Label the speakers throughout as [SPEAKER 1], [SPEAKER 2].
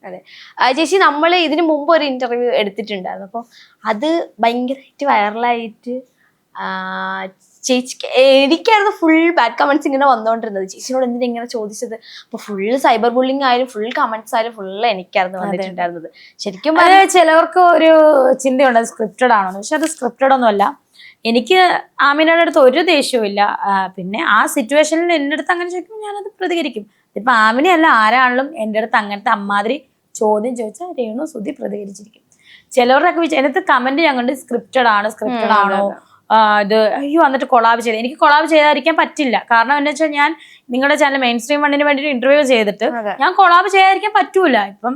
[SPEAKER 1] അതെ. ചേച്ചി നമ്മൾ ഇതിനു മുമ്പ് ഒരു ഇന്റർവ്യൂ എടുത്തിട്ടുണ്ടായിരുന്നു. അപ്പോൾ അത് ഭയങ്കരമായിട്ട് വൈറലായിട്ട് ചേച്ചിക്ക് എനിക്കായിരുന്നു ഫുൾ ബാഡ് കമന്റ്സ് ഇങ്ങനെ വന്നുകൊണ്ടിരുന്നത്. ചേച്ചിനോട് എന്തിനാ ഇങ്ങനെ ചോദിച്ചത്? അപ്പൊ ഫുള്ള് സൈബർ ബുള്ളിങ് ആയാലും ഫുൾ കമന്റ്സ് ആയാലും ഫുള്ള് എനിക്കായിരുന്നു വന്നിട്ടുണ്ടായിരുന്നത്. ശരിക്കും
[SPEAKER 2] ചിലവർക്ക് ഒരു ചിന്തയുണ്ട് അത് സ്ക്രിപ്റ്റഡ് ആണോ, പക്ഷെ അത് സ്ക്രിപ്റ്റഡ് ഒന്നുമല്ല. എനിക്ക് ആമിനയുടെ അടുത്ത് ഒരു ദേഷ്യവും ഇല്ല. പിന്നെ ആ സിറ്റുവേഷനിൽ എൻ്റെ അടുത്ത് അങ്ങനെ ചോദിക്കുമ്പോൾ ഞാനത് പ്രതികരിക്കും. ഇപ്പൊ ആമിനെയല്ല ആരാണെങ്കിലും എൻ്റെ അടുത്ത് അങ്ങനത്തെ അമ്മാതിരി ചോദ്യം ചോദിച്ചാൽ രേണു സുധി പ്രതികരിച്ചിരിക്കും. ചിലവരുടെയൊക്കെ അതിനകത്ത് കമന്റ് ഞാൻ കണ്ട് സ്ക്രിപ്റ്റഡ് ആണോ ഇത് അയ്യോ എന്നിട്ട് കൊളാബ് ചെയ്ത്. എനിക്ക് കൊളാബ് ചെയ്തായിരിക്കാൻ പറ്റില്ല. കാരണം എന്താ വെച്ചാൽ ഞാൻ നിങ്ങളുടെ ചാനൽ മെയിൻ സ്ട്രീം വണ്ണിന് വേണ്ടിയിട്ട് ഇന്റർവ്യൂ ചെയ്തിട്ട് ഞാൻ കൊളാബ് ചെയ്യാതിരിക്കാൻ പറ്റൂല. ഇപ്പം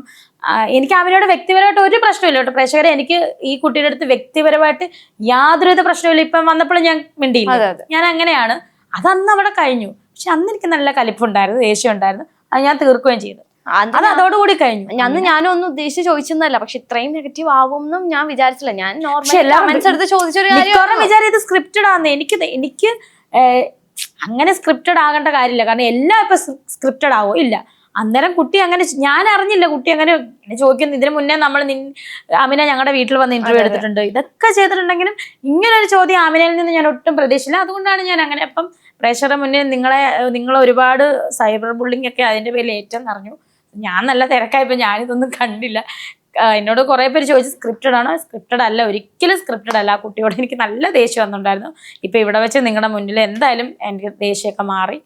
[SPEAKER 2] എനിക്ക് അവരോട് വ്യക്തിപരമായിട്ട് ഒരു പ്രശ്നമില്ല കേട്ടോ പ്രേക്ഷകരെ. എനിക്ക് ഈ കുട്ടിയുടെ അടുത്ത് വ്യക്തിപരമായിട്ട് യാതൊരുവിധ പ്രശ്നമില്ല. ഇപ്പം വന്നപ്പോഴും ഞാൻ മിണ്ടിയില്ല. ഞാൻ അങ്ങനെയാണ്. അതന്ന് അവിടെ കഴിഞ്ഞു. പക്ഷെ അന്ന് എനിക്ക് നല്ല കലിപ്പുണ്ടായിരുന്നു, ദേഷ്യം ഉണ്ടായിരുന്നു. അത് ഞാൻ തീർക്കുകയും ചെയ്തു. അത് അതോടുകൂടി കഴിഞ്ഞു.
[SPEAKER 1] അന്ന് ഞാനും ഒന്നും ഉദ്ദേശിച്ച് ചോദിച്ചെന്നല്ല, പക്ഷെ ഇത്രയും നെഗറ്റീവ് ആവുമെന്നും ഞാൻ വിചാരിച്ചില്ല. ഞാൻ നോർമൽ ചോദിച്ചൊരു കാര്യം
[SPEAKER 2] വിചാരിച്ചത് സ്ക്രിപ്റ്റഡ് ആണെന്ന്. എനിക്ക് അങ്ങനെ സ്ക്രിപ്റ്റഡ് ആകേണ്ട കാര്യമില്ല. കാരണം എല്ലാം ഇപ്പൊ സ്ക്രിപ്റ്റഡ് ആവോ ഇല്ല. അന്നേരം കുട്ടി അങ്ങനെ ഞാൻ അറിഞ്ഞില്ല കുട്ടി അങ്ങനെ ചോദിക്കുന്നു. ഇതിനു മുന്നേ നമ്മൾ ആമിന ഞങ്ങളുടെ വീട്ടിൽ വന്ന് ഇന്റർവ്യൂ എടുത്തിട്ടുണ്ട്. ഇതൊക്കെ ചെയ്തിട്ടുണ്ടെങ്കിലും ഇങ്ങനെ ഒരു ചോദ്യം ആമിനയിൽ നിന്ന് ഞാൻ ഒട്ടും പ്രതീക്ഷിച്ചില്ല. അതുകൊണ്ടാണ് ഞാൻ അങ്ങനെ. അപ്പം പ്രേക്ഷകരുടെ മുന്നേ നിങ്ങൾ ഒരുപാട് സൈബർ ബുള്ളിങ് ഒക്കെ അതിന്റെ പേരിൽ ഏറ്റവും അറിഞ്ഞു. ഞാൻ നല്ല തിരക്കായപ്പോ ഞാനിതൊന്നും കണ്ടില്ല. എന്നോട് കുറെ പേര് ചോദിച്ചു സ്ക്രിപ്റ്റഡ് ആണോ? സ്ക്രിപ്റ്റഡ് അല്ല, ഒരിക്കലും സ്ക്രിപ്റ്റഡ് അല്ല. ആ കുട്ടിയോട് എനിക്ക് നല്ല ദേഷ്യം വന്നിട്ടുണ്ടായിരുന്നു. ഇപ്പൊ ഇവിടെ വെച്ച് നിങ്ങളുടെ മുന്നിൽ എന്തായാലും എനിക്ക് ദേഷ്യമൊക്കെ മാറി.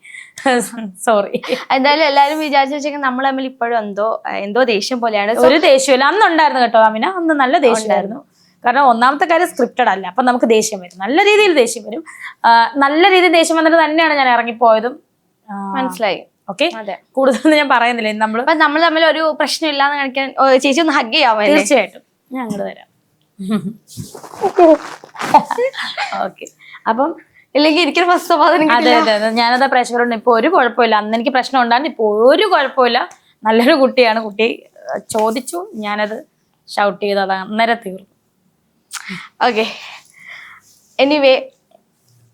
[SPEAKER 2] സോറി.
[SPEAKER 1] എന്തായാലും എല്ലാരും വിചാരിച്ചു വെച്ചെങ്കിൽ നമ്മൾ തമ്മിൽ ഇപ്പോഴും എന്തോ ദേഷ്യം പോലെയാണ്.
[SPEAKER 2] ഒരു ദേഷ്യമില്ല. അന്നുണ്ടായിരുന്നു കേട്ടോ ആമിന, അന്ന് നല്ല ദേഷ്യമായിരുന്നു. കാരണം ഒന്നാമത്തെ കാര്യം സ്ക്രിപ്റ്റഡ് അല്ല. അപ്പൊ നമുക്ക് ദേഷ്യം വരും, നല്ല രീതിയിൽ ദേഷ്യം വരും. നല്ല രീതിയിൽ ദേഷ്യം വന്നിട്ട് തന്നെയാണ് ഞാൻ ഇറങ്ങിപ്പോയതും.
[SPEAKER 1] മനസ്സിലായി.
[SPEAKER 2] ഓക്കെ, കൂടുതലൊന്നും ഞാൻ പറയുന്നില്ല.
[SPEAKER 1] നമ്മൾ തമ്മിൽ ഒരു പ്രശ്നം ഇല്ലാന്ന് കാണിക്കാൻ ചേച്ചി ഒന്ന് ഹഗ് ചെയ്യാമോ?
[SPEAKER 2] തീർച്ചയായിട്ടും ഞാൻ അങ്ങോട്ട് തരാം. ഓക്കെ, അപ്പം
[SPEAKER 1] ഇല്ലെങ്കിൽ എനിക്കൊരു പ്രശ്നം.
[SPEAKER 2] അതെ അതെ അതെ, ഞാനതാ പ്രേക്ഷകരോട് ഇപ്പൊ ഒരു കുഴപ്പമില്ല. അന്ന് എനിക്ക് പ്രശ്നം ഉണ്ടായിരുന്നു, ഇപ്പൊ ഒരു കുഴപ്പമില്ല. നല്ലൊരു കുട്ടിയാണ്. കുട്ടി ചോദിച്ചു, ഞാനത് ഷൗട്ട് ചെയ്തത് അന്നേരം തീർന്നു.
[SPEAKER 1] Okay, anyway